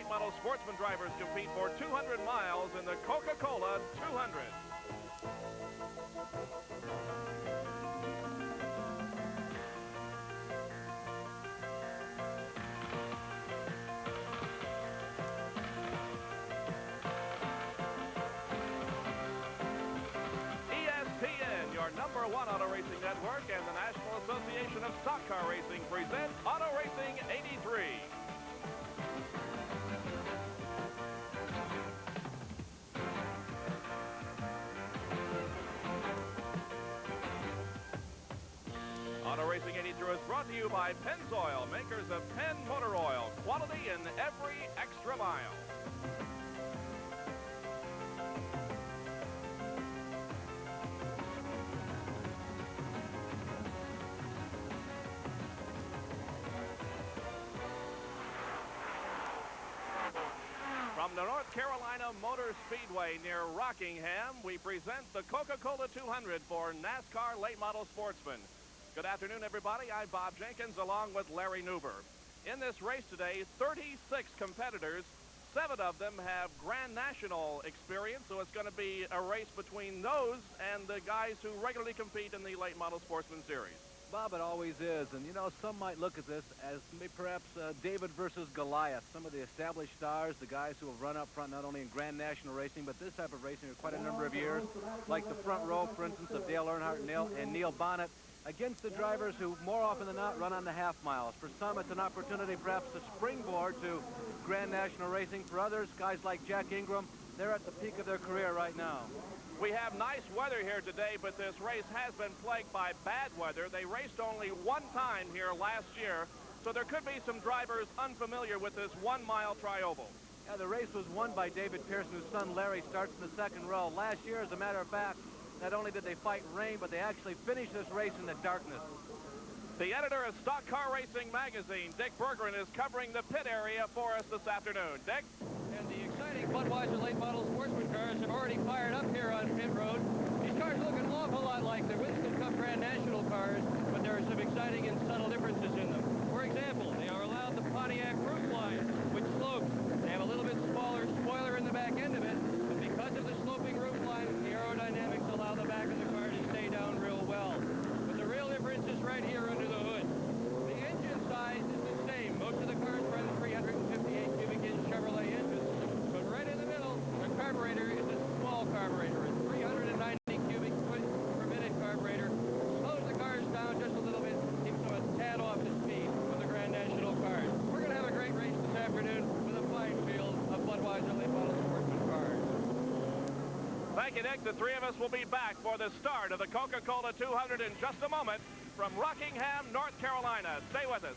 late model sportsman drivers compete for 200 miles in the Coca-Cola 200. ESPN, your #1 auto racing network, and the National Association of Stock Car Racing present Auto Racing 83. Auto Racing 83 is brought to you by Pennzoil, makers of Penn Motor Oil. Quality in every extra mile. From the North Carolina Motor Speedway near Rockingham, we present the Coca-Cola 200 for NASCAR Late Model Sportsmen. Good afternoon, everybody. I'm Bob Jenkins, along with Larry Newber. In this race today, 36 competitors. 7 of them have Grand National experience, so it's going to be a race between those and the guys who regularly compete in the Late Model Sportsman Series. Bob, it always is. And, you know, some might look at this as perhaps David versus Goliath. Some of the established stars, the guys who have run up front not only in Grand National racing, but this type of racing for quite a number of years, like the front row, for instance, of Dale Earnhardt and Neil Bonnet, against the drivers who more often than not run on the half miles. For some, it's an opportunity perhaps to springboard to Grand National racing. For others, guys like Jack Ingram, they're at the peak of their career right now. We have nice weather here today, but this race has been plagued by bad weather. They raced only one time here last year, so there could be some drivers unfamiliar with this 1 mile tri-oval. Yeah, the race was won by David Pearson, whose son Larry starts in the second row. Last year, as a matter of fact, not only did they fight rain, but they actually finished this race in the darkness. The editor of Stock Car Racing magazine, Dick Bergeron, is covering the pit area for us this afternoon. Dick? And the exciting Budweiser late model sportsman cars have already fired up here on pit road. These cars look an awful lot like the Winston Cup Grand National cars, but there are some exciting and subtle differences in them. For example, they are allowed the Pontiac roof line, which slopes. They have a little bit smaller spoiler in the back end of it, but because of the sloping roof line, the aerodynamics allow the back of the car to stay down real well. But the real difference is right here under the hood. The engine size is the same. Most of the cars run 358 cubic inch Chevrolet engines. But right in the middle, the carburetor is a small carburetor, a 390 cubic foot per minute carburetor. Slows the cars down just a little bit, keeps them a tad off the speed with the Grand National cars. We're going to have a great race this afternoon with a fine field of Budweiser late model sportsman cars. Thank you, Dick. The three of us will be back for the start of the Coca-Cola 200 in just a moment from Rockingham, North Carolina. Stay with us.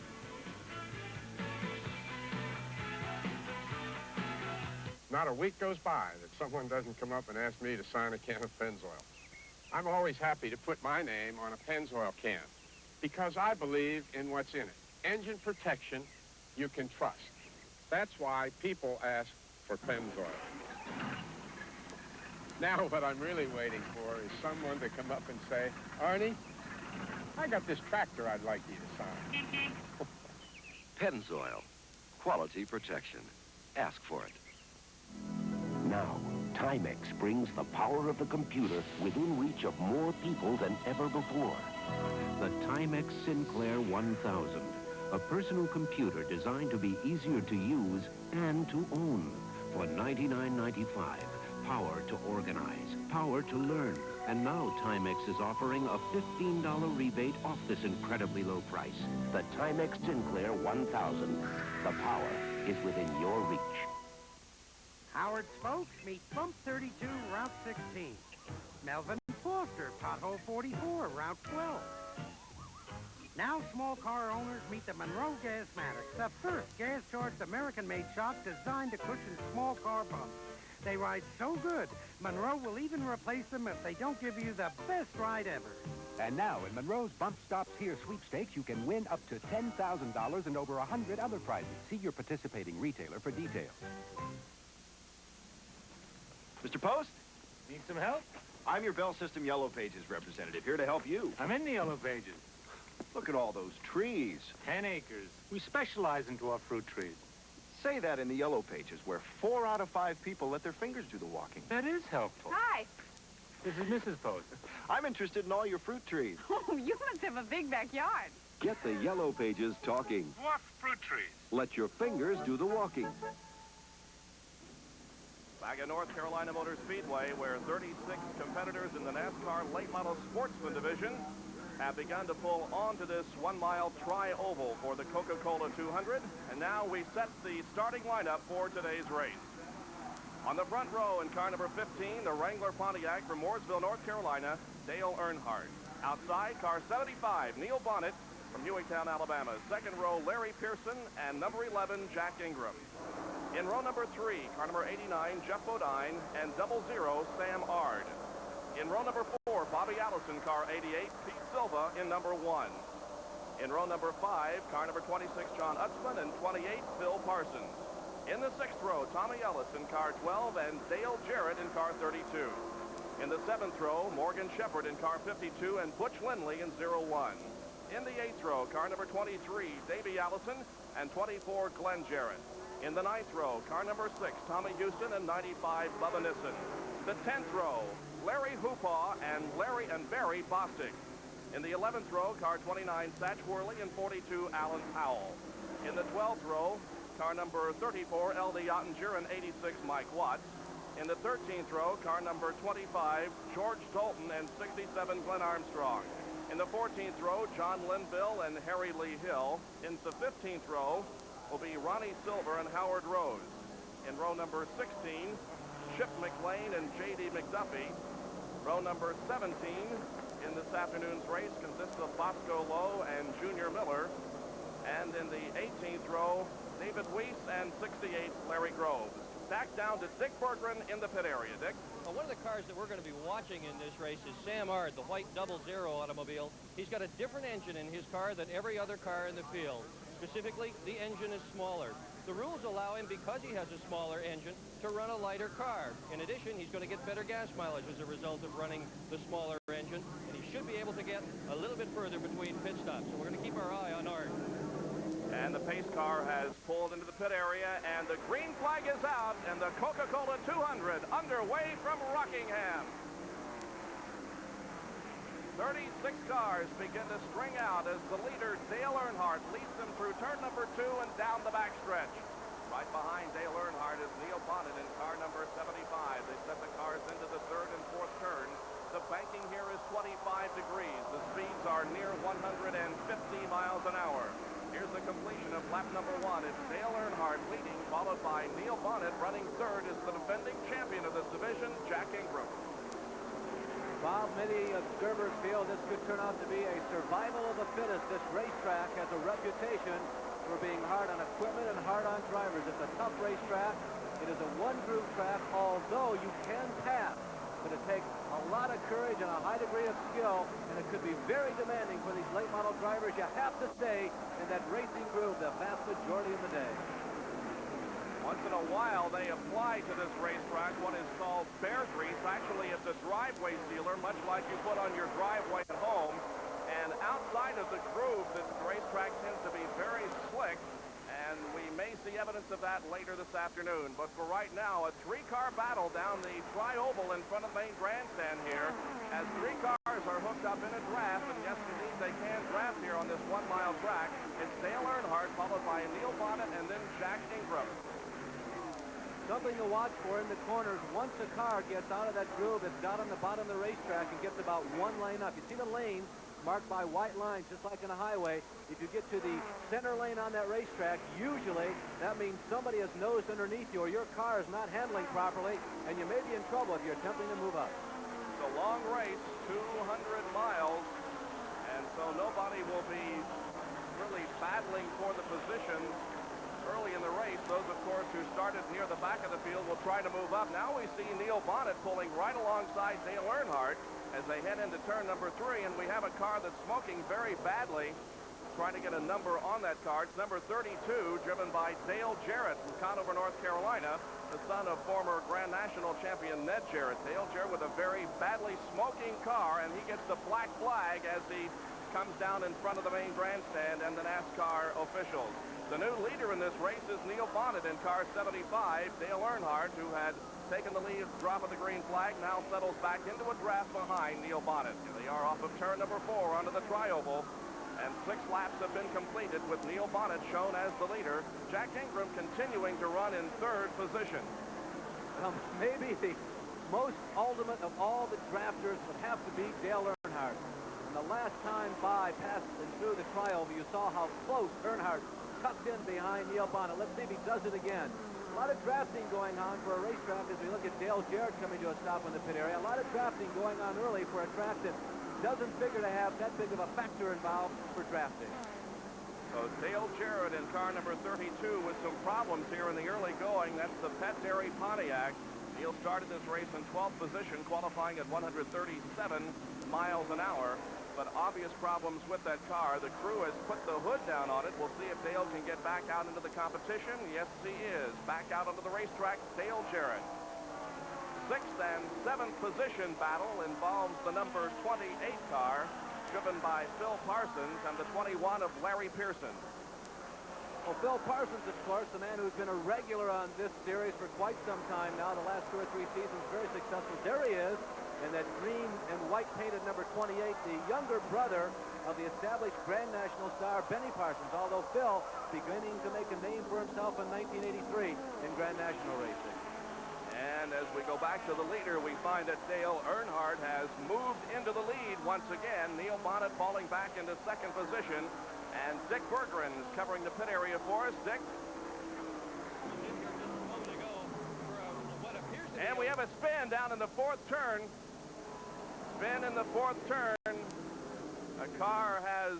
Not a week goes by that someone doesn't come up and ask me to sign a can of Pennzoil. I'm always happy to put my name on a Pennzoil can because I believe in what's in it. Engine protection you can trust. That's why people ask for Pennzoil. Now what I'm really waiting for is someone to come up and say, Arnie, I got this tractor I'd like you to sign. Pennzoil. Quality protection. Ask for it. Now, Timex brings the power of the computer within reach of more people than ever before. The Timex Sinclair 1000, a personal computer designed to be easier to use and to own. For $99.95, power to organize, power to learn. And now Timex is offering a $15 rebate off this incredibly low price. The Timex Sinclair 1000. The power is within your reach. Howard Spokes meet Bump 32, Route 16. Melvin Foster, Pothole 44, Route 12. Now small car owners meet the Monroe Gasmatics, the first gas-charged American-made shock designed to cushion small car bumps. They ride so good, Monroe will even replace them if they don't give you the best ride ever. And now, in Monroe's Bump Stops Here sweepstakes, you can win up to $10,000 and over 100 other prizes. See your participating retailer for details. Mr. Post? Need some help? I'm your Bell System Yellow Pages representative, here to help you. I'm in the Yellow Pages. Look at all those trees. 10 acres. We specialize in dwarf fruit trees. say that in the yellow pages, where 4 out of 5 people let their fingers do the walking. That is helpful. Hi. This is Mrs. Poser. I'm interested in all your fruit trees. Oh, you must have a big backyard. Get the yellow pages talking. Dwarf fruit trees. Let your fingers do the walking. Back at North Carolina Motor Speedway, where 36 competitors in the NASCAR Late Model Sportsman Division have begun to pull onto this 1-mile tri-oval for the Coca-Cola 200. And now we set the starting lineup for today's race. On the front row in car number 15, the Wrangler Pontiac from Mooresville, North Carolina, Dale Earnhardt. Outside, car 75, Neil Bonnet from Hueytown, Alabama. Second row, Larry Pearson, and number 11, Jack Ingram. In row number 3, car number 89, Jeff Bodine, and 00, Sam Ard. In row number 4, Bobby Allison, car 88, Pete Silva in number 1. In row number 5, car number 26, John Utzman, and 28, Phil Parsons. In the 6th row, Tommy Ellis in car 12, and Dale Jarrett in car 32. In the 7th row, Morgan Shepherd in car 52, and Butch Lindley in 01. In the 8th row, car number 23, Davey Allison, and 24, Glenn Jarrett. In the 9th row, car number 6, Tommy Houston, and 95, Bubba Nissen. The 10th row, Larry Hoopaw and Barry Bostic. In the 11th row, car 29, Satch Worley, and 42, Alan Powell. In the 12th row, car number 34, L.D. Ottinger, and 86, Mike Watts. In the 13th row, car number 25, George Tolton, and 67, Glenn Armstrong. In the 14th row, John Linville and Harry Lee Hill. In the 15th row will be Ronnie Silver and Howard Rose. In row number 16, Chip McLean and J.D. McDuffie. Row number 17 in this afternoon's race consists of Bosco Lowe and Junior Miller. And in the 18th row, David Weiss and 68, Larry Groves. Back down to Dick Berggren in the pit area. Dick? Well, one of the cars that we're going to be watching in this race is Sam Ard, the white 00 automobile. He's got a different engine in his car than every other car in the field. Specifically, the engine is smaller. The rules allow him, because he has a smaller engine, to run a lighter car. In addition, he's going to get better gas mileage as a result of running the smaller engine, and he should be able to get a little bit further between pit stops. So we're going to keep our eye on Ard. And the pace car has pulled into the pit area, and the green flag is out, and the Coca-Cola 200 underway from Rockingham. 36 cars begin to string out as the leader, Dale Earnhardt, leads them through turn number 2 and down the backstretch. Right behind Dale Earnhardt is Neil Bonnet in car number 75. They set the cars into the 3rd and 4th turn. The banking here is 25 degrees. The speeds are near 150 miles an hour. Here's the completion of lap number 1. It's Dale Earnhardt leading, followed by Neil Bonnet. Running 3rd is the defending champion of this division, Jack Ingram. Bob, many observers feel this could turn out to be a survival of the fittest. This racetrack has a reputation for being hard on equipment and hard on drivers. It's a tough racetrack. It is a one-groove track, although you can pass. But it takes a lot of courage and a high degree of skill, and it could be very demanding for these late model drivers. You have to stay in that racing groove the vast majority of the day. Once in a while, they apply to this racetrack what is called bear grease. Actually, it's a driveway sealer, much like you put on your driveway at home. And outside of the groove, this racetrack tends to be very slick, and we may see evidence of that later this afternoon. But for right now, a 3-car battle down the tri-oval in front of the main grandstand here, as 3 cars are hooked up in a draft, and yes, indeed, they can draft here on this 1-mile track. It's Dale Earnhardt, followed by Neil Bonnet, and then Jack Ingram. Something to watch for in the corners. Once a car gets out of that groove, it's down on the bottom of the racetrack and gets about 1 lane up. You see the lanes marked by white lines, just like in a highway. If you get to the center lane on that racetrack, usually that means somebody has nosed underneath you or your car is not handling properly, and you may be in trouble if you're attempting to move up. It's a long race, 200 miles, and so nobody will be really battling for the position early in the race. Those, of course, who started near the back of the field will try to move up. Now we see Neil Bonnet pulling right alongside Dale Earnhardt as they head into turn number 3, and we have a car that's smoking very badly. trying to get a number on that car. It's number 32, driven by Dale Jarrett from Conover, North Carolina, the son of former Grand National champion Ned Jarrett. Dale Jarrett with a very badly smoking car, and he gets the black flag as he comes down in front of the main grandstand and the NASCAR officials. The new leader in this race is Neil Bonnet in car 75. Dale Earnhardt, who had taken the lead drop of the green flag, now settles back into a draft behind Neil Bonnet. Here they are off of turn number 4 onto the tri-oval, and 6 laps have been completed with Neil Bonnet shown as the leader. Jack Ingram continuing to run in 3rd position. Maybe the most ultimate of all the drafters would have to be Dale Earnhardt. And the last time by past and through the tri-oval, you saw how close Earnhardt tucked in behind Neil Bonnet. Let's see if he does it again. A lot of drafting going on for a racetrack as we look at Dale Jarrett coming to a stop in the pit area. A lot of drafting going on early for a track that doesn't figure to have that big of a factor involved for drafting. So Dale Jarrett in car number 32 with some problems here in the early going. That's the Pet Dairy Pontiac. Neil started this race in 12th position, qualifying at 137 miles an hour. But obvious problems with that car. The crew has put the hood down on it. We'll see if Dale can get back out into the competition. Yes, he is. Back out onto the racetrack, Dale Jarrett. 6th and 7th position battle involves the number 28 car, driven by Phil Parsons, and the 21 of Larry Pearson. Well, Phil Parsons, of course, the man who's been a regular on this series for quite some time now, the last 2 or 3 seasons, very successful. There he is. And that green and white painted number 28, the younger brother of the established Grand National star Benny Parsons, although Phil beginning to make a name for himself in 1983 in Grand National racing. And as we go back to the leader, we find that Dale Earnhardt has moved into the lead once again. Neil Bonnet falling back into 2nd position. And Dick Berggren is covering the pit area for us. Dick? And we have a spin down in the 4th turn. Spin in the 4th turn. A car has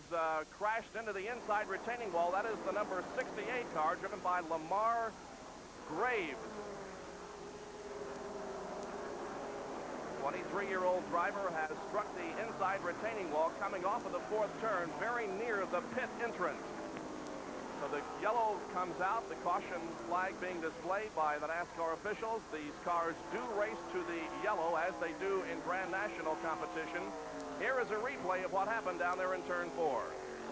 crashed into the inside retaining wall. That is the number 68 car, driven by Lamar Graves. 23-year-old driver has struck the inside retaining wall coming off of the 4th turn, very near the pit entrance. So the yellow comes out, the caution flag being displayed by the NASCAR officials. These cars do race to the yellow as they do in Grand National competition. Here is a replay of what happened down there in turn 4. Well,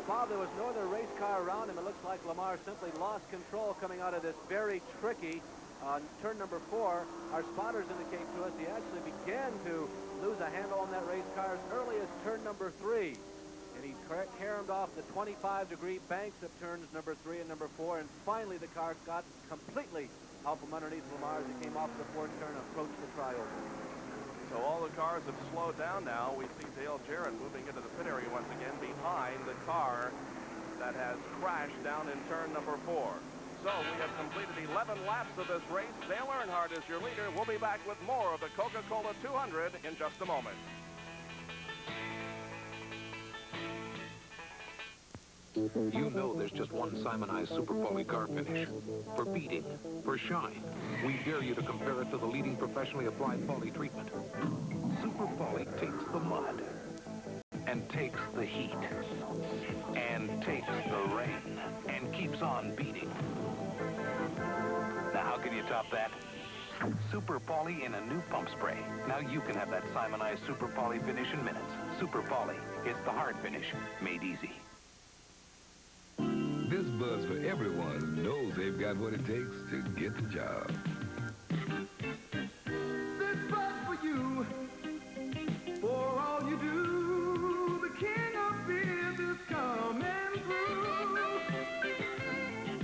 Bob, there was no other race car around him. It looks like Lamar simply lost control coming out of this very tricky turn number 4. Our spotters indicate to us he actually began to lose a handle on that race car as early as turn number 3. And he caromed off the 25-degree banks of turns number 3 and number 4, and finally the car got completely out from underneath Lamar as he came off the 4th turn and approached the tri-oval. So all the cars have slowed down now. We see Dale Jarrett moving into the pit area once again behind the car that has crashed down in turn number 4. So we have completed 11 laps of this race. Dale Earnhardt is your leader. We'll be back with more of the Coca-Cola 200 in just a moment. You know there's just one Simonized Super Poly car finish. For beating, for shine, we dare you to compare it to the leading professionally applied poly treatment. Super Poly takes the mud, and takes the heat, and takes the rain, and keeps on beating. Now how can you top that? Super Poly in a new pump spray. Now you can have that Simonized Super Poly finish in minutes. Super Poly, it's the hard finish, made easy. This buzz for everyone who knows they've got what it takes to get the job. This buzz for you, for all you do, the king of beer is coming through.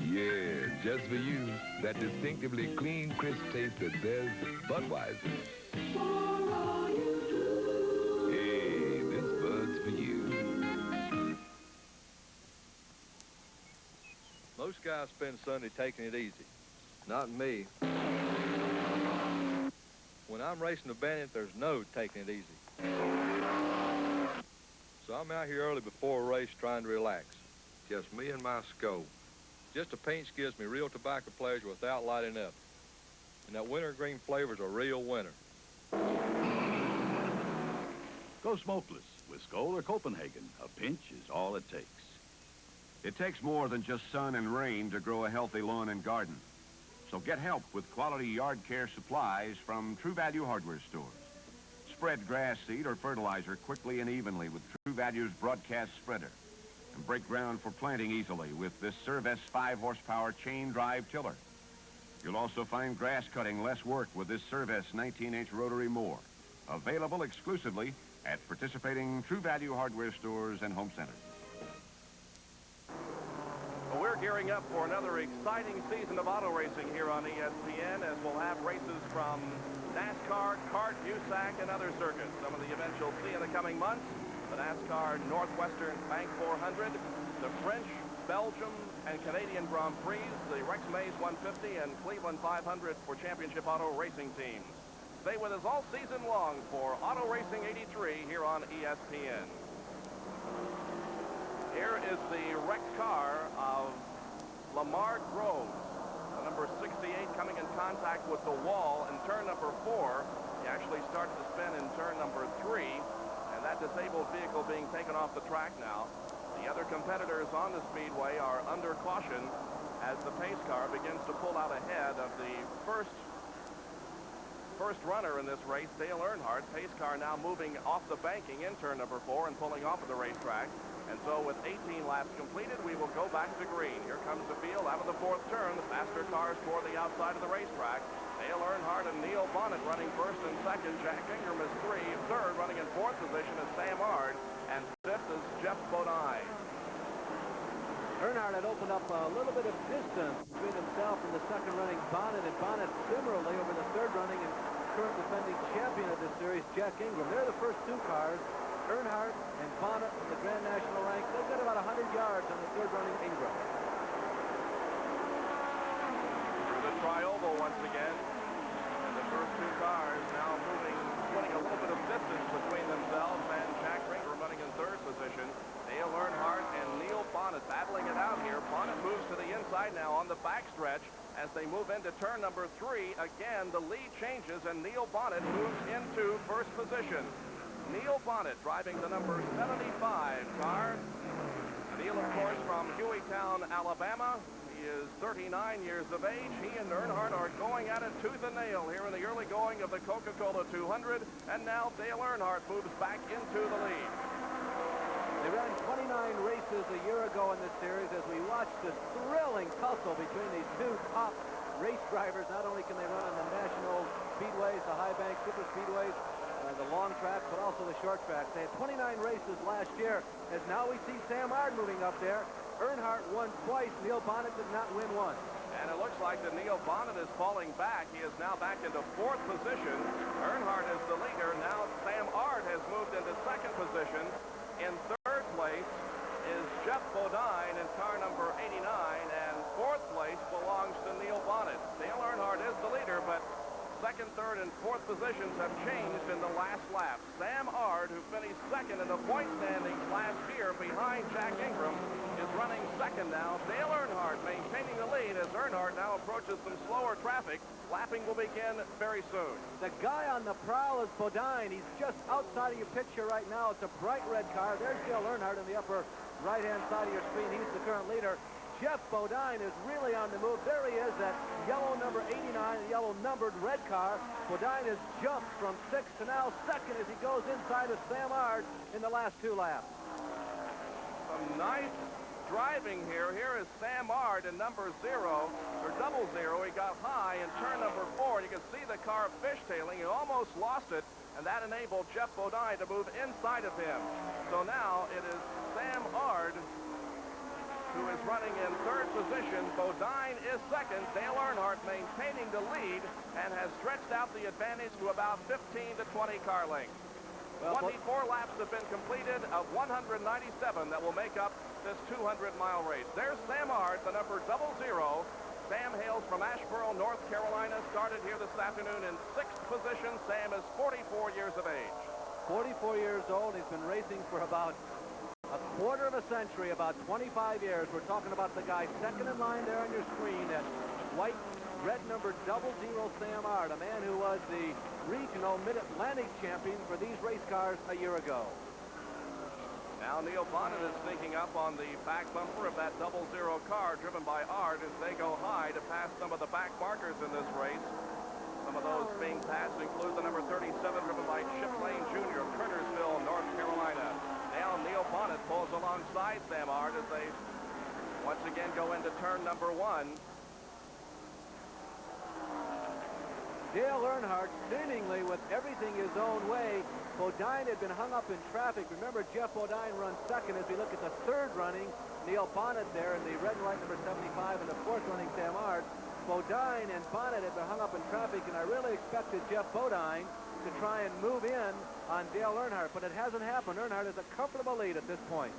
Yeah, just for you, that distinctively clean, crisp taste that says Budweiser. For all you do. Hey, this buzz for you. Most guys spend Sunday taking it easy. Not me. When I'm racing the Bennett, there's no taking it easy. So I'm out here early before a race trying to relax. Just me and my scope. Just a pinch gives me real tobacco pleasure without lighting up. And that wintergreen flavor's a real winner. Go smokeless with Skoal or Copenhagen. A pinch is all it takes. It takes more than just sun and rain to grow a healthy lawn and garden. So get help with quality yard care supplies from True Value hardware stores. Spread grass seed or fertilizer quickly and evenly with True Value's broadcast spreader. And break ground for planting easily with this Servest 5-horsepower chain drive tiller. You'll also find grass cutting less work with this Servest 19-inch rotary mower. Available exclusively at participating True Value hardware stores and home centers. Well, we're gearing up for another exciting season of auto racing here on ESPN, as we'll have races from NASCAR, kart, USAC, and other circuits. Some of the events you'll see in the coming months: the NASCAR Northwestern Bank 400, the French, Belgium, and Canadian Grand Prix, the Rex Mays 150, and Cleveland 500 for championship auto racing teams. Stay with us all season long for Auto Racing 83 here on ESPN. Here is the wrecked car of Lamar Groves, the number 68, coming in contact with the wall in turn number 4. He actually started to spin in turn number 3, and that disabled vehicle being taken off the track now. The other competitors on the speedway are under caution as the pace car begins to pull out ahead of the first runner in this race, Dale Earnhardt. Pace car now moving off the banking in turn number 4 and pulling off of the racetrack. And so with 18 laps completed, we will go back to green. Here comes the field out of the 4th turn. The faster cars toward the outside of the racetrack. Dale Earnhardt and Neil Bonnet running first and second. Jack Ingram is 3. Third, running in 4th position, is Sam Ard. And 5th is Jeff Bodine. Earnhardt had opened up a little bit of distance between himself and the second running Bonnet, and Bonnet similarly over the third running and current defending champion of this series, Jack Ingram. They're the first 2 cars. Earnhardt and Bonnet in the Grand National rank. They've got about 100 yards on the third running Ingram. Through the tri-oval once again. And the first 2 cars now putting a little bit of distance between themselves, and Jack Ingram running in 3rd position. Dale Earnhardt and Neil Bonnet battling it out here. Bonnet moves to the inside now on the backstretch. As they move into turn number 3, again, the lead changes, and Neil Bonnet moves into 1st position. Neil Bonnet driving the number 75 car. Neil, of course, from Hueytown, Alabama. He is 39 years of age. He and Earnhardt are going at it tooth and nail here in the early going of the Coca-Cola 200. And now Dale Earnhardt moves back into the lead. They ran 29 races a year ago in this series as we watched this thrilling tussle between these 2 top race drivers. Not only can they run on the national speedways, the high bank super speedways, the long tracks, but also the short tracks. They had 29 races last year, as now we see Sam Ard moving up there. Earnhardt won twice. Neil Bonnet did not win once. And it looks like that Neil Bonnet is falling back. He is now back into 4th position. Earnhardt is the leader. Now Sam Ard has moved into 2nd position. In 3rd place is Jeff Bodine in car number 89, and 4th place belongs to Neil Bonnet. Dale Earnhardt is the leader, but 2nd, 3rd, and 4th positions have changed in the last lap. Sam Ard, who finished 2nd in the point standings last year behind Jack Ingram, is running 2nd now. Dale Earnhardt maintaining the lead as Earnhardt now approaches some slower traffic. Lapping will begin very soon. The guy on the prowl is Bodine. He's just outside of your picture right now. It's a bright red car. There's Dale Earnhardt in the upper right-hand side of your screen. He's the current leader. Jeff Bodine is really on the move. There he is, that yellow number 89, the yellow numbered red car. Bodine has jumped from 6th to now 2nd as he goes inside of Sam Ard in the last 2 laps. Some nice driving here. Here is Sam Ard in number 0, or double 0. He got high in turn number 4. You can see the car fishtailing. He almost lost it, and that enabled Jeff Bodine to move inside of him. So now it is Sam Ard who is running in 3rd position. Bodine is 2nd. Dale Earnhardt maintaining the lead and has stretched out the advantage to about 15 to 20 car lengths. 24 laps have been completed of 197 that will make up this 200-mile race. There's Sam Ard, the number 00. Sam hails from Asheboro, North Carolina. Started here this afternoon in 6th position. Sam is 44 years of age. 44 years old. He's been racing for about a quarter of a century, about 25 years. We're talking about the guy 2nd in line there on your screen, that white, red number 00 Sam Ard, a man who was the regional Mid-Atlantic champion for these race cars a year ago. Now Now Neil Bonnet is sneaking up on the back bumper of that 00 car driven by Art as they go high to pass some of the back markers in this race. Some of those being passed include the number 37 driven by Chip Lane Jr. of Kernersville, North Carolina. Now Neil Bonnet pulls alongside Sam Art as they once again go into turn number 1. Dale Earnhardt seemingly with everything his own way. Bodine had been hung up in traffic. Remember, Jeff Bodine runs second as we look at the third running. Neil Bonnet there in the red and white number 75 and the fourth running Sam Art. Bodine and Bonnet had been hung up in traffic, and I really expected Jeff Bodine to try and move in on Dale Earnhardt, but it hasn't happened. Earnhardt has a comfortable lead at this point.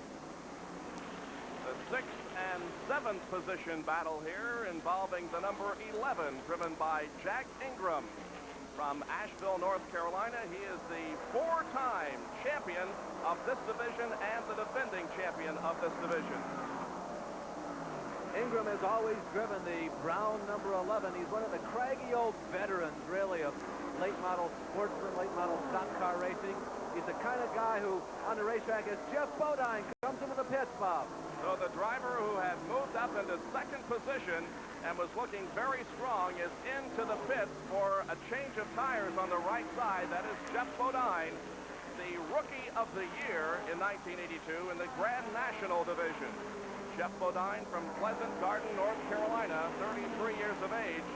The 6th and 7th position battle here involving the number 11 driven by Jack Ingram from Asheville, North Carolina. He is the 4-time champion of this division and the defending champion of this division. Ingram has always driven the brown number 11. He's one of the craggy old veterans, really, of late model sportsman, late model stock car racing. He's the kind of guy who, on the racetrack, as Jeff Bodine comes into the pits, Bob. So the driver who had moved up into second position and was looking very strong is into the pits for a change of tires on the right side. That is Jeff Bodine, the Rookie of the Year in 1982 in the Grand National Division. Jeff Bodine from Pleasant Garden, North Carolina, 33 years of age.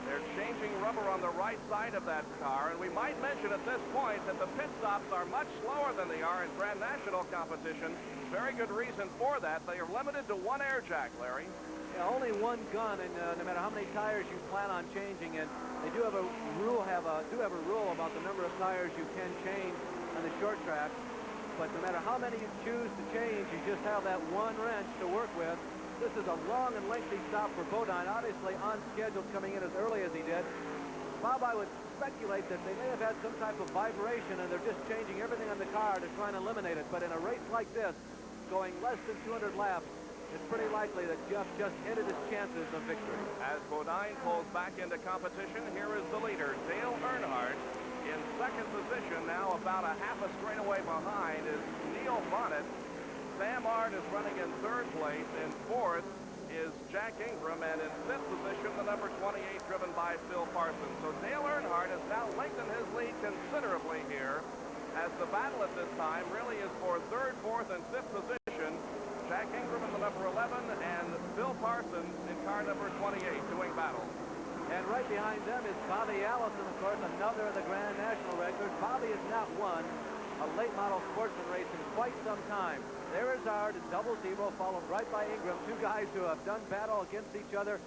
They're changing rubber on the right side of that car, and we might mention at this point that the pit stops are much slower than they are in Grand National competition. Very good reason for that. They are limited to 1 air jack, Larry. Yeah, only 1 gun, and no matter how many tires you plan on changing, and they do have a rule about the number of tires you can change on the short track. But no matter how many you choose to change, you just have that 1 wrench to work with. This is a long and lengthy stop for Bodine, obviously on schedule coming in as early as he did. Bob, I would speculate that they may have had some type of vibration and they're just changing everything on the car to try and eliminate it. But in a race like this, going less than 200 laps, it's pretty likely that Jeff just ended his chances of victory. As Bodine pulls back into competition, here is the leader, Dale Earnhardt. In second position, now about a half a straightaway behind, is Neil Bonnet. Sam Art is running in third place. In fourth is Jack Ingram, and in fifth position, the number 28, driven by Phil Parsons. So Dale Earnhardt has now lengthened his lead considerably here, as the battle at this time really is for third, fourth, and fifth position. Jack Ingram in the number 11, and Phil Parsons in car number 28 doing battle. And right behind them is Bobby Allison, of course, another of the Grand National records. Bobby has not won a late model sportsman race in quite some time. There is Art in 00, followed right by Ingram, 2 guys who have done battle against each other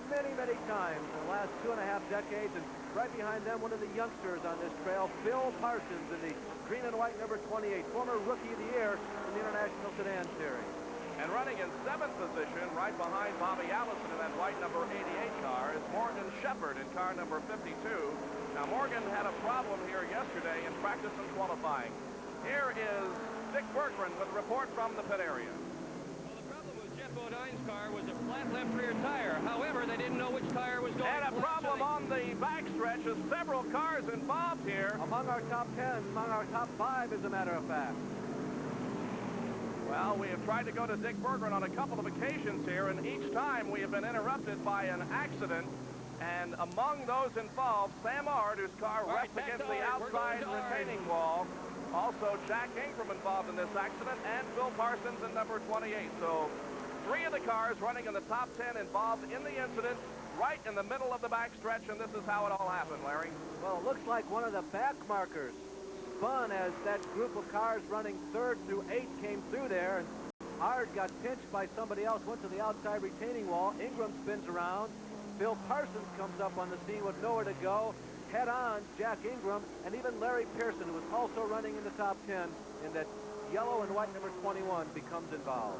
many, many times in the last 2.5 decades. And right behind them, one of the youngsters on this trail, Phil Parsons, in the green and white number 28, former Rookie of the Year in the International Sedan Series. And running in 7th position, right behind Bobby Allison in that white number 88 car, is Morgan Shepherd in car number 52. Now, Morgan had a problem here yesterday in practice and qualifying. Here is Dick Berggren with a report from the pit area. Well, the problem with Jeff Bodine's car was a flat left rear tire. However, they didn't know which tire was going And a problem on the backstretch is several cars involved here. Among our top 10, among our top 5, as a matter of fact. Well, we have tried to go to Dick Berggren on a couple of occasions here, and each time we have been interrupted by an accident. And among those involved, Sam Art, whose car rests against the outside retaining wall. Also, Jack Ingram involved in this accident, and Phil Parsons in number 28. So, 3 of the cars running in the top 10 involved in the incident, right in the middle of the backstretch, and this is how it all happened, Larry. Well, it looks like one of the back markers spun as that group of cars running 3rd through 8th came through there, and Art got pinched by somebody else, went to the outside retaining wall. Ingram spins around. Phil Parsons comes up on the scene with nowhere to go. Head on, Jack Ingram, and even Larry Pearson, who was also running in the top 10 in that yellow and white number 21, becomes involved.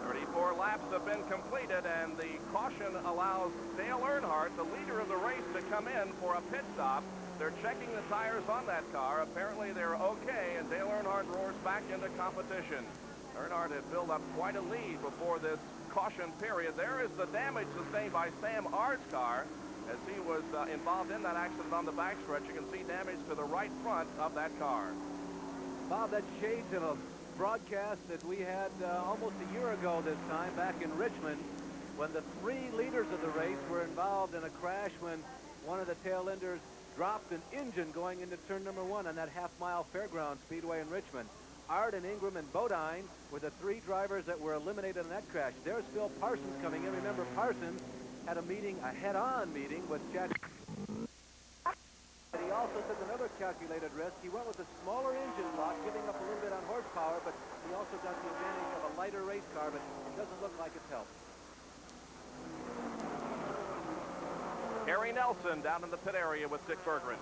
34 laps have been completed, and the caution allows Dale Earnhardt, the leader of the race, to come in for a pit stop. They're checking the tires on that car. Apparently they're okay, and Dale Earnhardt roars back into competition. Earnhardt had built up quite a lead before this caution period. There is the damage sustained by Sam Art's car as he was involved in that accident on the backstretch. You can see damage to the right front of that car. Bob, that shades of a broadcast that we had almost a year ago this time back in Richmond when the three leaders of the race were involved in a crash when one of the tail enders dropped an engine going into turn number 1 on that half-mile fairground speedway in Richmond. Art and Ingram and Bodine were the three drivers that were eliminated in that crash. There's Phil Parsons coming in. Remember, Parsons had a meeting, a head-on meeting with Jack. He also took another calculated risk. He went with a smaller engine block, giving up a little bit on horsepower, but he also got the advantage of a lighter race car, but it doesn't look like it's helped. Gary Nelson down in the pit area with Dick Berggren.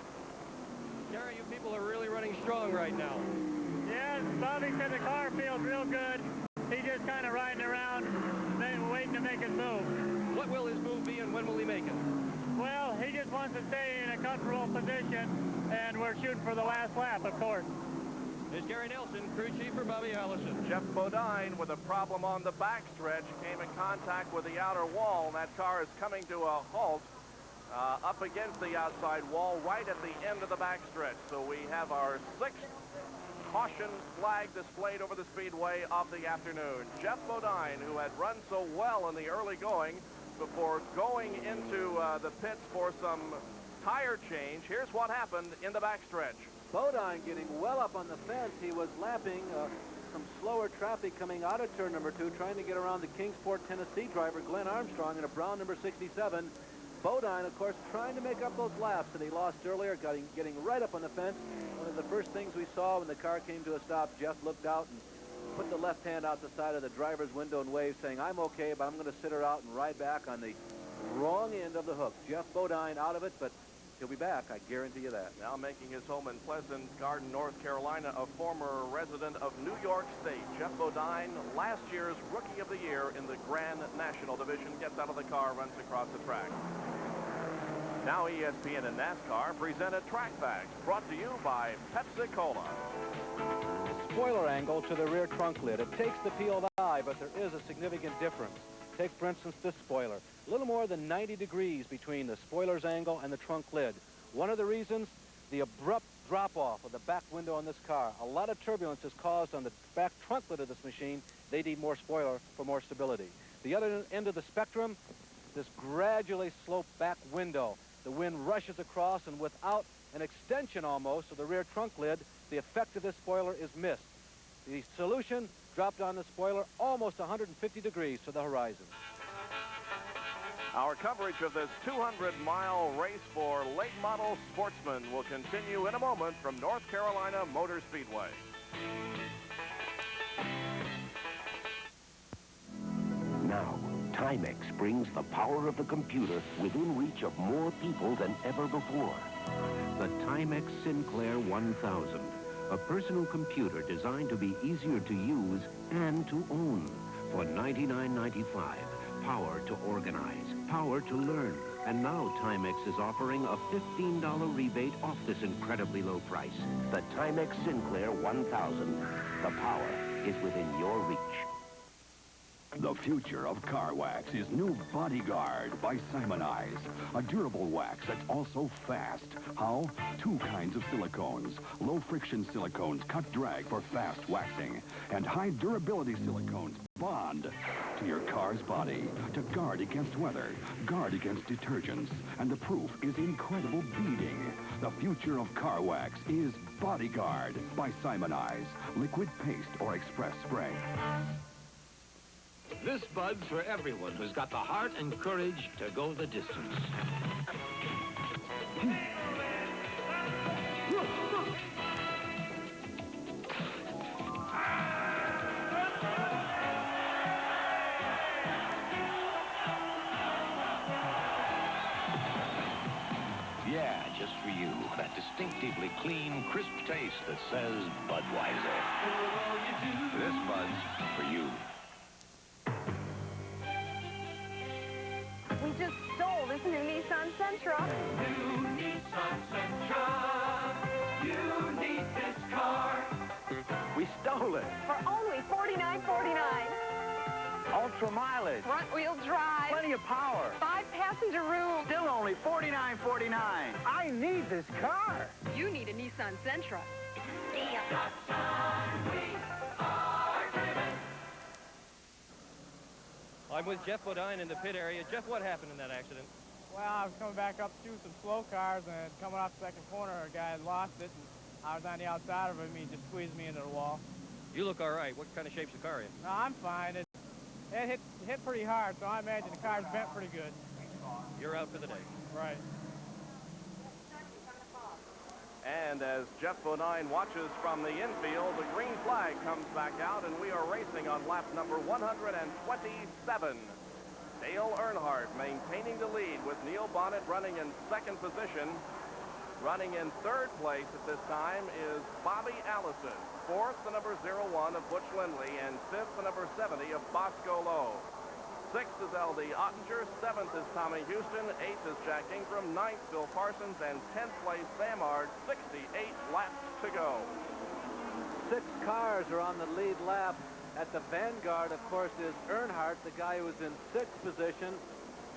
Gary, you people are really running strong right now. Yes, Bobby said the car feels real good. He's just kind of riding around, waiting to make his move. What will his move be and when will he make it? Well, he just wants to stay in a comfortable position, and we're shooting for the last lap, of course. There's Gary Nelson, crew chief for Bobby Allison. Jeff Bodine with a problem on the backstretch came in contact with the outer wall, and that car is coming to a halt up against the outside wall right at the end of the backstretch. So we have our 6th caution flag displayed over the speedway of the afternoon. Jeff Bodine, who had run so well in the early going before going into the pits for some tire change. Here's what happened in the backstretch. Bodine getting well up on the fence. He was lapping some slower traffic coming out of turn number 2, trying to get around the Kingsport, Tennessee driver, Glenn Armstrong, in a brown number 67. Bodine, of course, trying to make up those laps that he lost earlier, getting right up on the fence. One of the first things we saw when the car came to a stop, Jeff looked out and put the left hand out the side of the driver's window and waved, saying, "I'm okay, but I'm going to sit her out and ride back on the wrong end of the hook." Jeff Bodine out of it, but he'll be back, I guarantee you that. Now making his home in Pleasant Garden, North Carolina, a former resident of New York State. Jeff Bodine, last year's Rookie of the Year in the Grand National Division, gets out of the car, runs across the track. Now ESPN and NASCAR present a Track Facts, brought to you by Pepsi-Cola. Spoiler angle to the rear trunk lid. It takes the peeled eye, but there is a significant difference. Take, for instance, this spoiler. A little more than 90 degrees between the spoiler's angle and the trunk lid. One of the reasons, the abrupt drop-off of the back window on this car. A lot of turbulence is caused on the back trunk lid of this machine. They need more spoiler for more stability. The other end of the spectrum, this gradually sloped back window. The wind rushes across, and without an extension almost of the rear trunk lid, the effect of this spoiler is missed. The solution dropped on the spoiler almost 150 degrees to the horizon. Our coverage of this 200-mile race for late model sportsmen will continue in a moment from North Carolina Motor Speedway. Now, Timex brings the power of the computer within reach of more people than ever before. The Timex Sinclair 1000, a personal computer designed to be easier to use and to own. For $99.95, power to organize, power to learn. And now Timex is offering a $15 rebate off this incredibly low price. The Timex Sinclair 1000. The power is within your reach. The future of car wax is new Bodyguard by Simonize. A durable wax that's also fast. How? 2 kinds of silicones. Low-friction silicones cut drag for fast waxing. And high-durability silicones bond to your car's body to guard against weather, guard against detergents. And the proof is incredible beading. The future of car wax is Bodyguard by Simonize. Liquid paste or express spray. This Bud's for everyone who's got the heart and courage to go the distance. Yeah, just for you. That distinctively clean, crisp taste that says Budweiser. This Bud's for you. We just stole this new Nissan Sentra. New Nissan Sentra. You need this car. We stole it. For only $49.49. Ultra mileage. Front-wheel drive. Plenty of power. 5-passenger room. Still only $49.49. I need this car. You need a Nissan Sentra. Got some wheat. I'm with Jeff Bodine in the pit area. Jeff, what happened in that accident? Well, I was coming back up to some slow cars, and coming off the second corner, a guy had lost it, and I was on the outside of him, and he just squeezed me into the wall. You look all right. What kind of shape's the car in? No, I'm fine. It hit pretty hard, so I imagine the car's bent pretty good. You're out for the day. Right. And as Jeff Bodine watches from the infield, the green flag comes back out, and we are racing on lap number 127. Dale Earnhardt maintaining the lead with Neil Bonnet running in second position. Running in third place at this time is Bobby Allison. Fourth, the number 01 of Butch Lindley, and fifth, the number 70 of Bosco Lowe. Sixth is L.D. Ottinger, seventh is Tommy Houston, eighth is Jack Ingram, ninth Phil Parsons, and 10th place Sam Ard. 68 laps to go. 6 cars are on the lead lap. At the vanguard, of course, is Earnhardt, the guy who's in 6th position,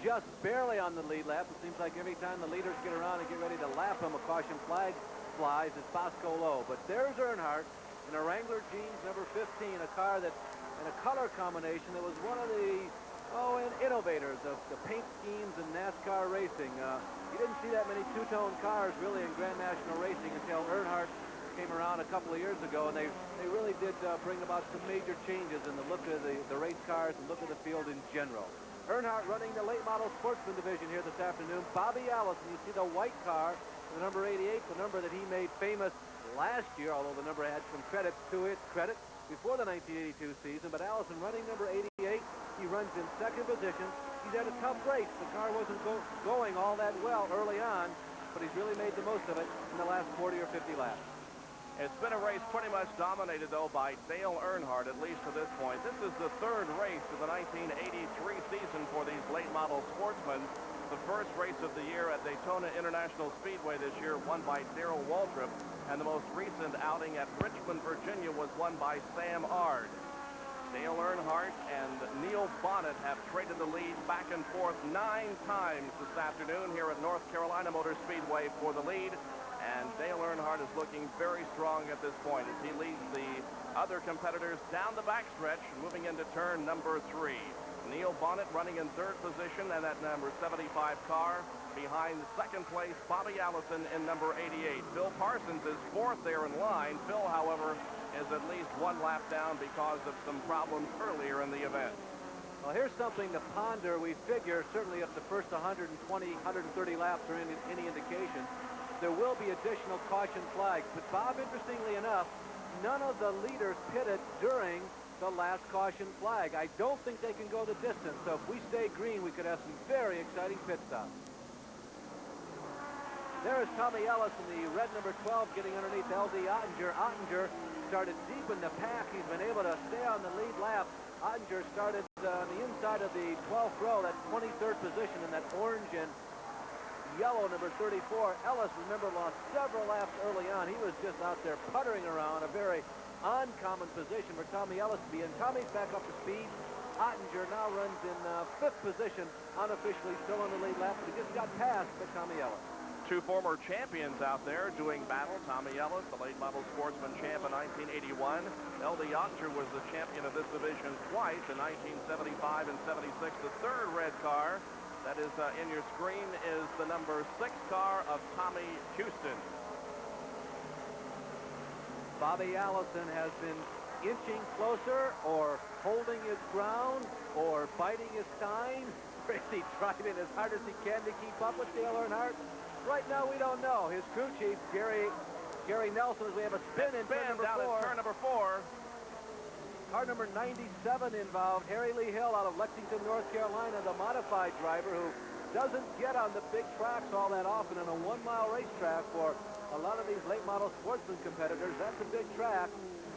just barely on the lead lap. It seems like every time the leaders get around and get ready to lap him, a caution flag flies. It's Bosco Lowe. But there's Earnhardt in a Wrangler Jeans number 15, a car that, in a color combination that was one of the innovators of the paint schemes in NASCAR racing. You didn't see that many two-tone cars really in Grand National racing until Earnhardt came around a couple of years ago, and they really did bring about some major changes in the look of the race cars and look of the field in general. Earnhardt running the late model sportsman division here this afternoon. Bobby Allison, you see the white car, the number 88, the number that he made famous last year, although the number had some credit to its credit before the 1982 season. But Allison running number 88, he runs in second position. He's had a tough race. The car wasn't going all that well early on, but he's really made the most of it in the last 40 or 50 laps. It's been a race pretty much dominated, though, by Dale Earnhardt, at least to this point. This is the third race of the 1983 season for these late model sportsmen. The first race of the year at Daytona International Speedway this year won by Darrell Waltrip, and the most recent outing at Richmond, Virginia was won by Sam Ard. Dale Earnhardt and Neil Bonnet have traded the lead back and forth 9 times this afternoon here at North Carolina Motor Speedway for the lead. And Dale Earnhardt is looking very strong at this point as he leads the other competitors down the backstretch, moving into turn number 3. Neil Bonnet running in third position, and that number 75 car behind second place Bobby Allison in number 88. Phil Parsons is fourth there in line. Phil, however, is at least 1 lap down because of some problems earlier in the event. Well, here's something to ponder. We figure certainly if the first 120, 130 laps are any indication, there will be additional caution flags. But Bob, interestingly enough, none of the leaders pitted during the last caution flag. I don't think they can go the distance. So if we stay green, we could have some very exciting pit stops. There is Tommy Ellis in the red number 12 getting underneath L.D. Ottinger. Ottinger started deep in the pack. He's been able to stay on the lead lap. Ottinger started on the inside of the 12th row, that 23rd position in that orange and yellow number 34. Ellis, remember, lost several laps early on. He was just out there puttering around, a very uncommon position for Tommy Ellis to be in. Tommy's back up to speed. Ottinger now runs in 5th position, unofficially still on the lead lap, but he just got passed by Tommy Ellis. 2 former champions out there doing battle. Tommy Ellis, the late model sportsman champ in 1981. L.D. Ottinger was the champion of this division twice in 1975 and 76. The third red car that is in your screen is the number 6 car of Tommy Houston. Bobby Allison has been inching closer or holding his ground or biting his time. Is he trying it as hard as he can to keep up with Dale Earnhardt? Right now, we don't know. His crew chief, Gary Nelson, as we have a spin in turn number 4. Turn number 4. Car number 97 involved Harry Lee Hill out of Lexington, North Carolina, the modified driver who doesn't get on the big tracks all that often in a 1-mile racetrack for a lot of these late model sportsman competitors. That's a big track.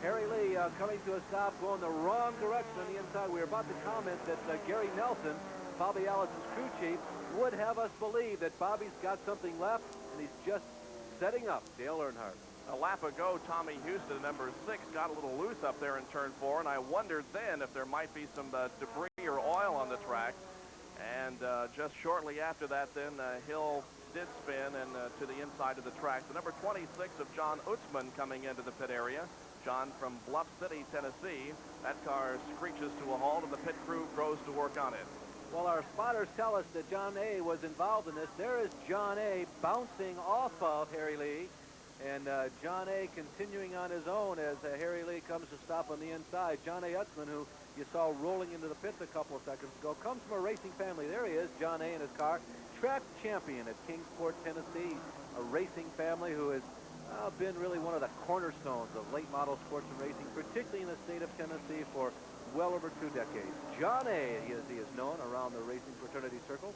Harry Lee coming to a stop, going the wrong direction on the inside. We were about to comment that Gary Nelson, Bobby Allison's crew chief, would have us believe that Bobby's got something left, and he's just setting up Dale Earnhardt. A lap ago, Tommy Houston, number 6, got a little loose up there in turn 4, and I wondered then if there might be some debris or oil on the track. And just shortly after that, then Hill did spin and to the inside of the track. The number 26 of John Utzman coming into the pit area. John from Bluff City, Tennessee. That car screeches to a halt, and the pit crew goes to work on it. Well, our spotters tell us that John A. was involved in this. There is John A. bouncing off of Harry Lee. And John A. continuing on his own as Harry Lee comes to stop on the inside. John A. Utzman, who you saw rolling into the pits a couple of seconds ago, comes from a racing family. There he is, John A. in his car. Track champion at Kingsport, Tennessee. A racing family who has been really one of the cornerstones of late model sports and racing, particularly in the state of Tennessee for well over 2 decades. John A., as he is known around the racing fraternity circles.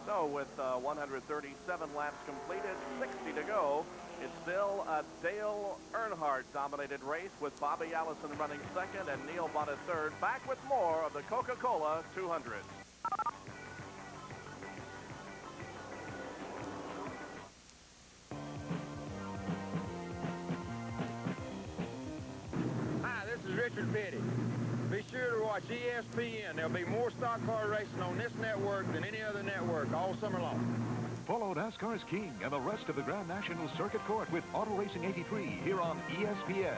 So with 137 laps completed, 60 to go, it's still a Dale Earnhardt-dominated race with Bobby Allison running second and Neil Bonnet third. Back with more of the Coca-Cola 200. Hi, this is Richard Petty. Be sure to watch ESPN. There'll be more stock car racing on this network than any other network all summer long. Follow NASCAR's King and the rest of the Grand National Circuit Court with Auto Racing 83 here on ESPN.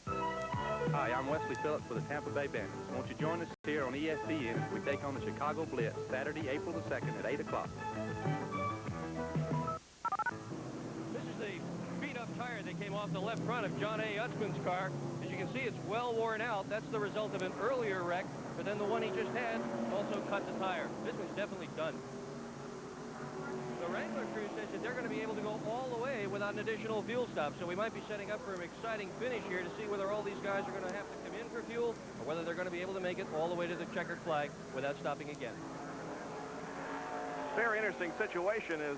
Hi, I'm Wesley Phillips with the Tampa Bay Bandits. Won't you join us here on ESPN as we take on the Chicago Blitz Saturday, April the 2nd at 8 o'clock. This is the beat-up tire that came off the left front of John A. Utzman's car. As you can see, it's well worn out. That's the result of an earlier wreck, but then the one he just had also cut the tire. This one's definitely done. The Wrangler crew says that they're going to be able to go all the way without an additional fuel stop. So we might be setting up for an exciting finish here to see whether all these guys are going to have to come in for fuel or whether they're going to be able to make it all the way to the checkered flag without stopping again. Very interesting situation is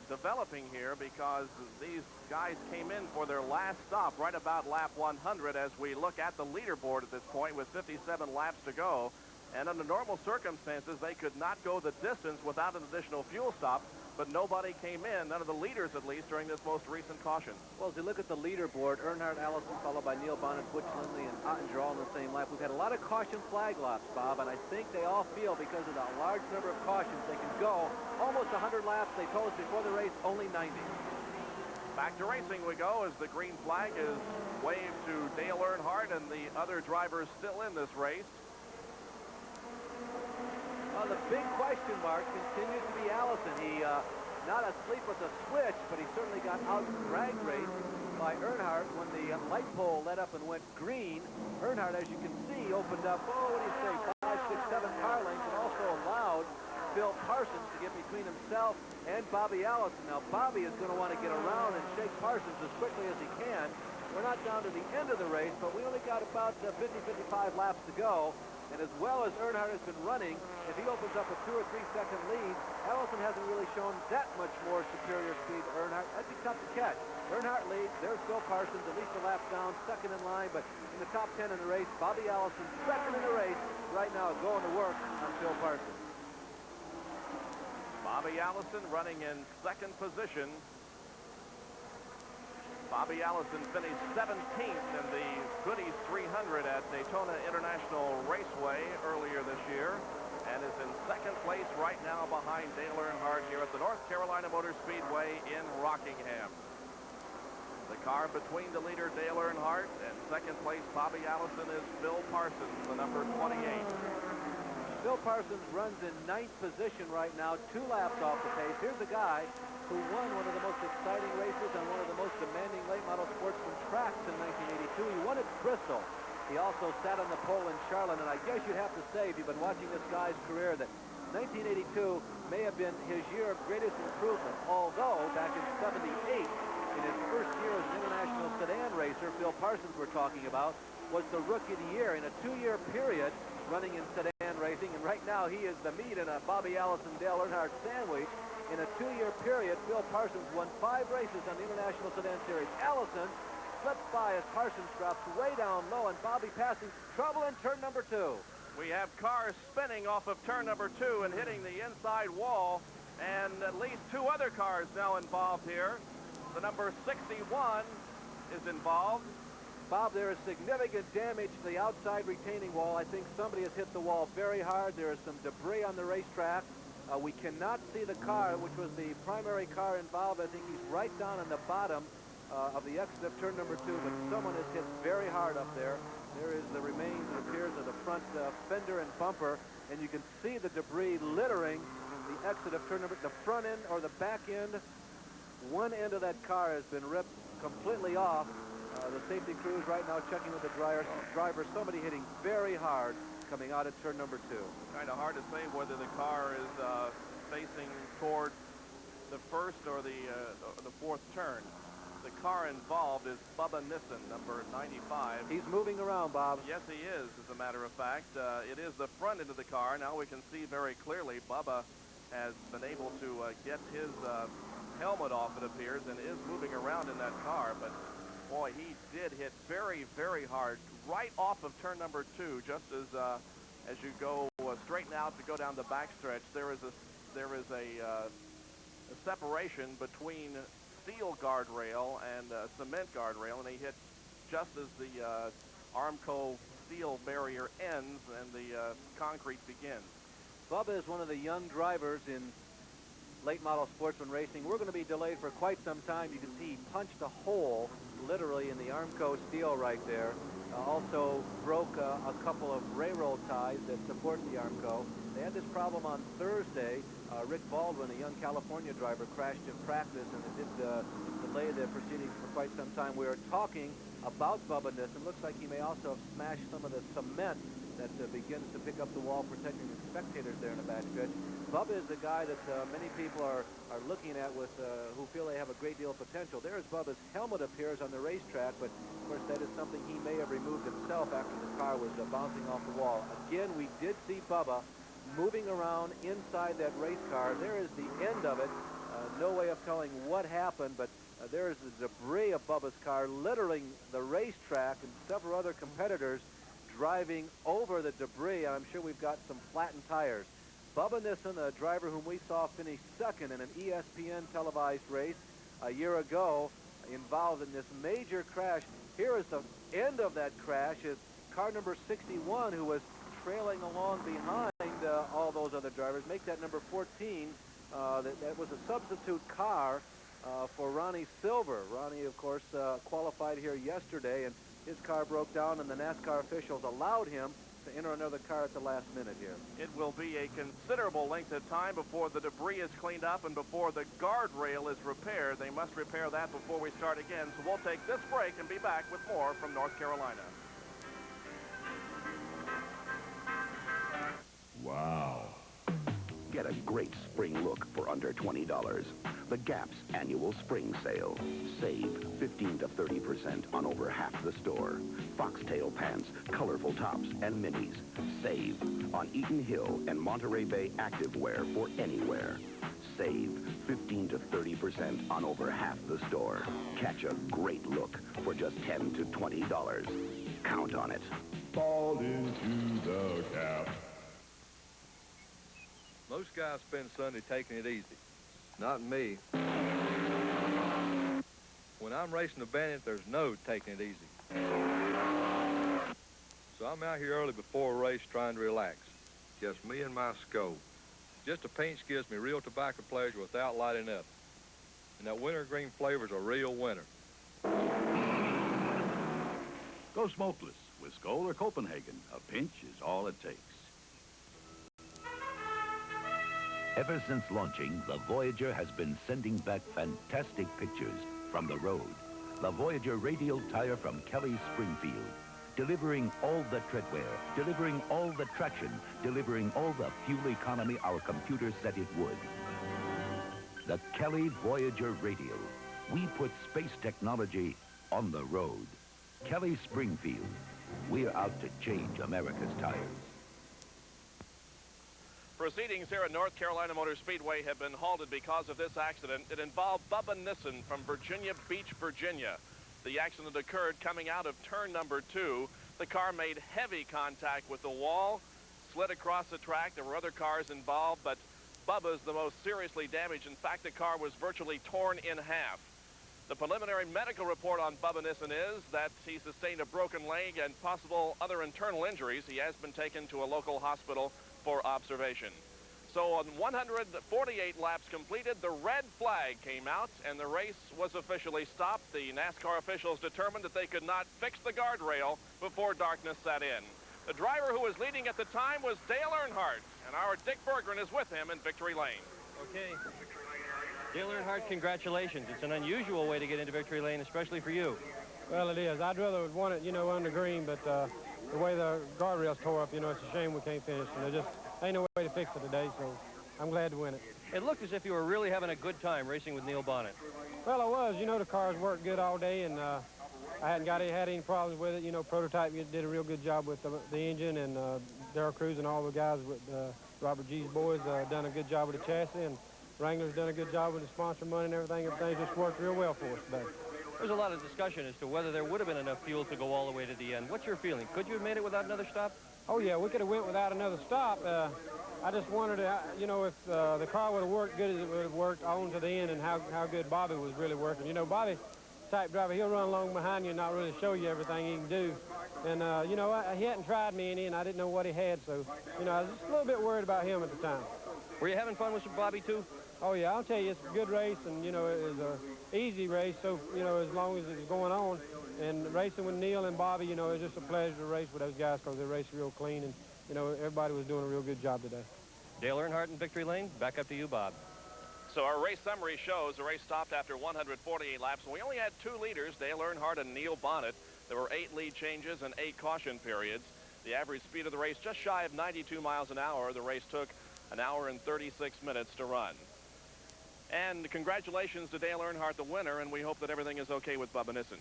developing here because these guys came in for their last stop right about lap 100 as we look at the leaderboard at this point with 57 laps to go. And under normal circumstances, they could not go the distance without an additional fuel stop. But nobody came in, none of the leaders at least, during this most recent caution. Well, as you look at the leaderboard, Earnhardt, Allison, followed by Neil Bonnet, Butch Lindley, and Ottinger all in the same lap. We've had a lot of caution flag laps, Bob, and I think they all feel because of the large number of cautions, they can go almost 100 laps. They told us before the race, only 90. Back to racing we go as the green flag is waved to Dale Earnhardt and the other drivers still in this race. Well, the big question mark continues to be Allison. He not asleep with the switch, but he certainly got out drag raced by Earnhardt when the light pole lit up and went green. Earnhardt, as you can see, opened up, what do you say, 5, 6, 7 car lengths, and also allowed Phil Parsons to get between himself and Bobby Allison. Now, Bobby is going to want to get around and shake Parsons as quickly as he can. We're not down to the end of the race, but we only got about 50, 55 laps to go. And as well as Earnhardt has been running, if he opens up a 2 or 3 second lead, Allison hasn't really shown that much more superior speed to Earnhardt. That'd be tough to catch. Earnhardt leads. There's Phil Parsons, at least a lap down, second in line, but in the top 10 in the race. Bobby Allison, second in the race, right now going to work on Phil Parsons. Bobby Allison running in second position. Bobby Allison finished 17th in the Goodies 300 at Daytona International Raceway earlier this year and is in second place right now behind Dale Earnhardt here at the North Carolina Motor Speedway in Rockingham. The car between the leader Dale Earnhardt and second place Bobby Allison is Phil Parsons, the number 28. Phil Parsons runs in 9th position right now, 2 laps off the pace. Here's a guy who won one of the most exciting races on one of the most demanding late model sportsman tracks in 1982. He won at Bristol. He also sat on the pole in Charlotte, and I guess you'd have to say, if you've been watching this guy's career, that 1982 may have been his year of greatest improvement, although back in '78, in his first year as an international sedan racer, Phil Parsons we're talking about, was the Rookie of the Year in a 2-year period running in sedan racing, and right now he is the meat in a Bobby Allison-Dale Earnhardt sandwich. In a 2-year period, Phil Parsons won 5 races on the International Sedan Series. Allison slips by as Parsons drops way down low, and Bobby passing trouble in turn number 2. We have cars spinning off of turn number 2 and hitting the inside wall, and at least 2 other cars now involved here. The number 61 is involved. Bob, there is significant damage to the outside retaining wall. I think somebody has hit the wall very hard. There is some debris on the racetrack. We cannot see the car, which was the primary car involved. I think he's right down on the bottom. of the exit of turn number 2, but someone has hit very hard up there. There is the remains, it appears, of the front fender and bumper, and you can see the debris littering the exit of turn number, the front end or the back end. One end of that car has been ripped completely off. The safety crew is right now checking with the driver. Somebody hitting very hard coming out at turn number 2. Kind of hard to say whether the car is facing toward the first or the fourth turn. The car involved is Bubba Nissen, number 95. He's moving around, Bob. Yes, he is, as a matter of fact. It is the front end of the car. Now we can see very clearly Bubba has been able to get his helmet off, it appears, and is moving around in that car. But, boy, he did hit very, very hard right off of turn number 2, just as you go straighten out to go down the backstretch. There is a separation between steel guardrail and cement guardrail, and he hit just as the Armco steel barrier ends and the concrete begins. Bubba is one of the young drivers in late model sportsman racing. We're going to be delayed for quite some time. You can see he punched a hole literally in the Armco steel right there. Also broke a couple of railroad ties that support the Armco. They had this problem on Thursday. Rick Baldwin, a young California driver, crashed in practice, and it did delay the proceedings for quite some time. We are talking about Bubba Nissen. Looks like he may also have smashed some of the cement that begins to pick up the wall, protecting the spectators there in the backstretch. Bubba is the guy that many people are looking at with who feel they have a great deal of potential. There's Bubba's helmet appears on the racetrack, but of course that is something he may have removed himself after the car was bouncing off the wall. Again, we did see Bubba moving around inside that race car. There is the end of it. No way of telling what happened, but there is the debris of Bubba's car littering the racetrack, and several other competitors driving over the debris. I'm sure we've got some flattened tires. Bubba Nissen, a driver whom we saw finish second in an ESPN televised race a year ago, involved in this major crash. Here is the end of that crash. Is car number 61, who was trailing along behind all those other drivers. Make that number 14. That was a substitute car for Ronnie Silver. Ronnie, of course, qualified here yesterday, and his car broke down, and the NASCAR officials allowed him to enter another car at the last minute here. It will be a considerable length of time before the debris is cleaned up and before the guardrail is repaired. They must repair that before we start again. So we'll take this break and be back with more from North Carolina. Wow. Get a great spring look for under $20. The Gap's annual spring sale. Save 15 to 30% on over half the store. Foxtail pants, colorful tops, and minis. Save on Eaton Hill and Monterey Bay activewear for anywhere. Save 15 to 30% on over half the store. Catch a great look for just $10 to $20. Count on it. Fall into the Gap. Most guys spend Sunday taking it easy. Not me. When I'm racing a Bandit, there's no taking it easy. So I'm out here early before a race trying to relax. Just me and my scope. Just a pinch gives me real tobacco pleasure without lighting up. And that wintergreen flavor's a real winner. Go smokeless with Skoal or Copenhagen. A pinch is all it takes. Ever since launching, the Voyager has been sending back fantastic pictures from the road. The Voyager radial tire from Kelly Springfield, delivering all the treadwear, delivering all the traction, delivering all the fuel economy our computer said it would. The Kelly Voyager radial. We put space technology on the road. Kelly Springfield. We're out to change America's tires. Proceedings here at North Carolina Motor Speedway have been halted because of this accident. It involved Bubba Nissen from Virginia Beach, Virginia. The accident occurred coming out of turn number 2. The car made heavy contact with the wall, slid across the track. There were other cars involved, but Bubba's the most seriously damaged. In fact, the car was virtually torn in half. The preliminary medical report on Bubba Nissen is that he sustained a broken leg and possible other internal injuries. He has been taken to a local hospital for observation. So on 148 laps completed, the red flag came out, and the race was officially stopped. The NASCAR officials determined that they could not fix the guardrail before darkness set in. The driver who was leading at the time was Dale Earnhardt, and our Dick Berggren is with him in victory lane. Okay. Dale Earnhardt, congratulations. It's an unusual way to get into victory lane, especially for you. Well, it is. I'd rather have won it, you know, under green, but the way the guardrails tore up, you know, it's a shame we can't finish. And there just ain't no way to fix it today, so I'm glad to win it. It looked as if you were really having a good time racing with Neil Bonnet. Well, I was. You know, the cars worked good all day, and I hadn't had any problems with it. You know, Prototype did a real good job with the engine, and Darrell Cruz and all the guys with Robert G's boys done a good job with the chassis, and Wrangler's done a good job with the sponsor money and everything. Everything just worked real well for us today. There's a lot of discussion as to whether there would have been enough fuel to go all the way to the end. What's your feeling? Could you have made it without another stop? Oh, yeah, we could have went without another stop. I just wondered, you know, if the car would have worked good as it would have worked on to the end, and how good Bobby was really working. You know, Bobby, type driver, he'll run along behind you and not really show you everything he can do. And, you know, he hadn't tried me any, and I didn't know what he had, so, you know, I was just a little bit worried about him at the time. Were you having fun with Bobby, too? Oh, yeah, I'll tell you, it's a good race, and, you know, it was an easy race, so, you know, as long as it was going on. And racing with Neil and Bobby, you know, it was just a pleasure to race with those guys because they raced real clean, and, you know, everybody was doing a real good job today. Dale Earnhardt in victory lane. Back up to you, Bob. So our race summary shows the race stopped after 148 laps, and we only had 2 leaders, Dale Earnhardt and Neil Bonnet. There were 8 lead changes and 8 caution periods. The average speed of the race just shy of 92 miles an hour. The race took an hour and 36 minutes to run. And congratulations to Dale Earnhardt, the winner, and we hope that everything is okay with Bubba Nissen.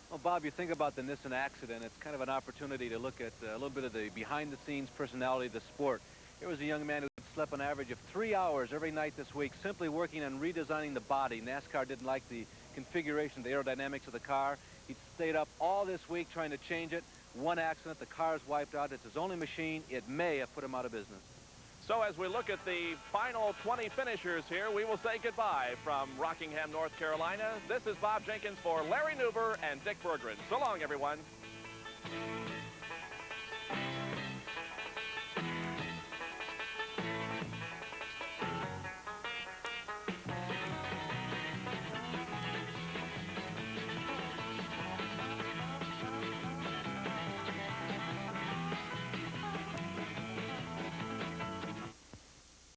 Well, Bob, you think about the Nissen accident, it's kind of an opportunity to look at a little bit of the behind-the-scenes personality of the sport. Here was a young man who slept an average of 3 hours every night this week, simply working on redesigning the body. NASCAR didn't like the configuration, the aerodynamics of the car. He stayed up all this week trying to change it. One accident, the car's wiped out. It's his only machine. It may have put him out of business. So as we look at the final 20 finishers here, we will say goodbye from Rockingham, North Carolina. This is Bob Jenkins for Larry Nuber and Dick Berggren. So long, everyone.